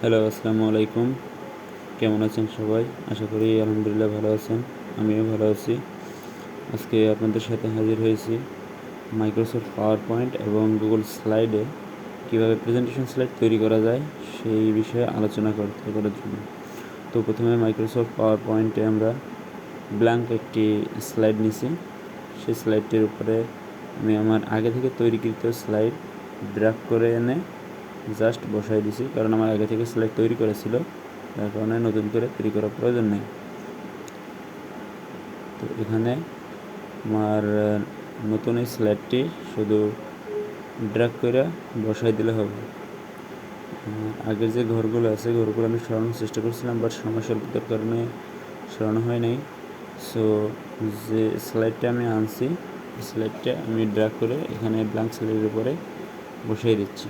Hello, আসসালামু আলাইকুম। কেমন আছেন সবাই? আশা করি আলহামদুলিল্লাহ ভালো আছেন। আমিও ভালো আছি। আজকে আপনাদের সাথে হাজির হয়েছি মাইক্রোসফট পাওয়ার পয়েন্ট এবং গুগল স্লাইডে কীভাবে প্রেজেন্টেশন স্লাইড তৈরি করা যায় সেই বিষয়ে আলোচনা করার জন্য। তো প্রথমে মাইক্রোসফট পাওয়ার পয়েন্টে আমরা ব্ল্যাঙ্ক একটি স্লাইড নিছি। সেই স্লাইডটির উপরে আমি আমার আগে থেকে তৈরিকৃত স্লাইড ড্র্যাগ করে এনে জাস্ট বসাই দিছি, কারণ আমার আগে থেকে স্লাইড তৈরি করেছিল, যার কারণে নতুন করে তৈরি করার প্রয়োজন নেই। তো এখানে আমার নতুন এই স্লাইডটি শুধু ড্র্যাগ করে বসাই দিলে হবে। আগের যে ঘরগুলো আছে ঘরগুলো আমি সরানোর চেষ্টা করছিলাম, বাট সময় স্বল্পতার কারণে সরানো হয় নাই। সো যে স্লাইডটা আমি আনছি স্লাইডটা আমি ড্র্যাগ করে এখানে ব্ল্যাঙ্ক স্লাইডের উপরে বসিয়ে দিচ্ছি।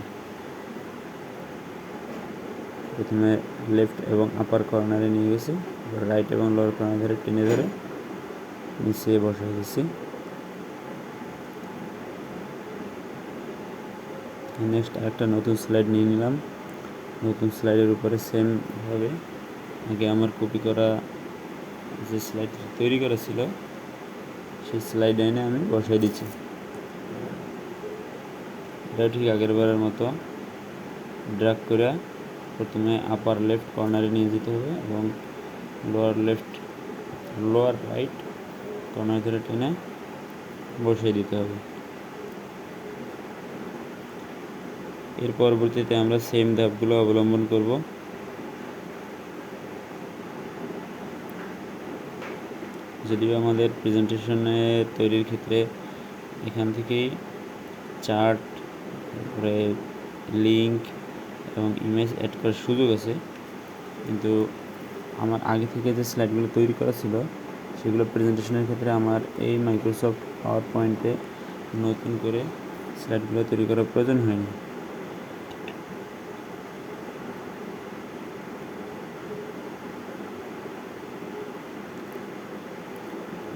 প্রথমে লেফট এবং আপার কর্নারে নিয়ে গেছি, রাইট এবং লোয়ার কর্নার ধরে টেনে ধরে নিচে বসাই দিচ্ছি। নেক্সট আরেকটা নতুন স্লাইড নিয়ে নিলাম। নতুন স্লাইডের উপরে সেমভাবে আগে আমার কপি করা যে স্লাইড তৈরি করা ছিল সেই স্লাইড এনে আমি বসাই দিচ্ছি। এটা ঠিক আগের বারের মতো ড্র্যাগ করে প্রথমে আপার লেফট কর্নারে নিয়ে যেতে হবে এবং লোয়ার রাইট কর্নার ধরে টেনে বসিয়ে দিতে হবে। এর পরবর্তীতে আমরা সেম ধাপগুলো অবলম্বন করব। যদিও আমাদের প্রেজেন্টেশনে তৈরির ক্ষেত্রে এখান থেকেই চার্ট, তারপরে লিঙ্ক এবং ইমেজ অ্যাড করার সুযোগ আছে, কিন্তু আমার আগে থেকে যে স্লাইডগুলো তৈরি করা ছিল সেগুলো প্রেজেন্টেশনের ক্ষেত্রে আমার এই মাইক্রোসফট পাওয়ার পয়েন্টে নতুন করে স্লাইডগুলো তৈরি করার প্রয়োজন হয়নি।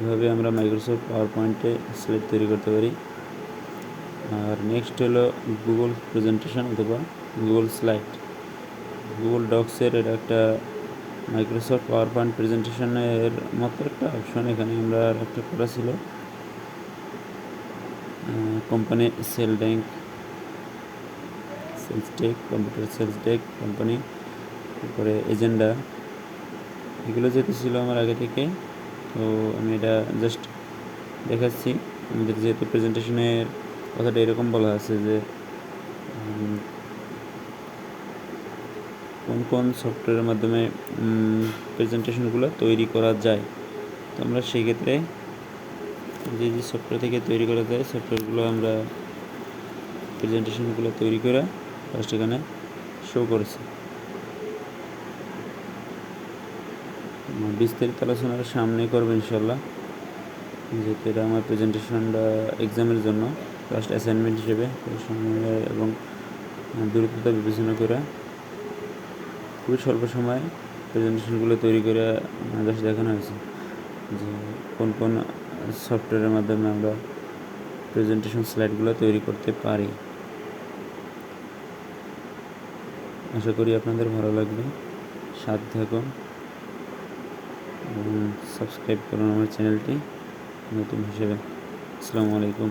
এভাবে আমরা মাইক্রোসফট পাওয়ার পয়েন্টে স্লাইড তৈরি করতে পারি। আর নেক্সট হলো গুগল প্রেজেন্টেশন অথবা গুগল স্লাইড। গুগল ডক্সের এটা একটা মাইক্রোসফট পাওয়ার পয়েন্ট প্রেজেন্টেশনের মতো একটা অপশন। এখানে আমরা একটা করা ছিল company sales deck, computer sales deck company, তারপরে এজেন্ডা, এগুলো যেহেতু ছিল আমার আগে থেকে, তো আমি এটা জাস্ট দেখাচ্ছি। আমাদের যেহেতু প্রেজেন্টেশনের কথাটা এরকম বলা আছে যে কোন কোন সফটওয়্যারের মাধ্যমে প্রেজেন্টেশনগুলো তৈরি করা যায়, তো আমরা সেই ক্ষেত্রে যে সফটওয়্যার থেকে তৈরি করা যায় সফটওয়্যারগুলো আমরা প্রেজেন্টেশনগুলো তৈরি করে ফার্স্ট এখানে শো করেছি। বিস্তারিত আলোচনার সামনে করবো ইনশাল্লাহ, যেহেতু এটা আমার প্রেজেন্টেশনটা এক্সামের জন্য ফার্স্ট অ্যাসাইনমেন্ট হিসেবে সময় এবং দূরত্বতা বিবেচনা করে খুবই স্বল্প সময়ে প্রেজেন্টেশনগুলো তৈরি করে জাস্ট দেখানো হয়েছে যে কোন কোন সফটওয়্যারের মাধ্যমে আমরা প্রেজেন্টেশন স্লাইডগুলো তৈরি করতে পারি। আশা করি আপনাদের ভালো লাগবে। সাথে থাকুন এবং সাবস্ক্রাইব করুন আমার চ্যানেলটি নতুন হিসেবে। আসসালামু আলাইকুম।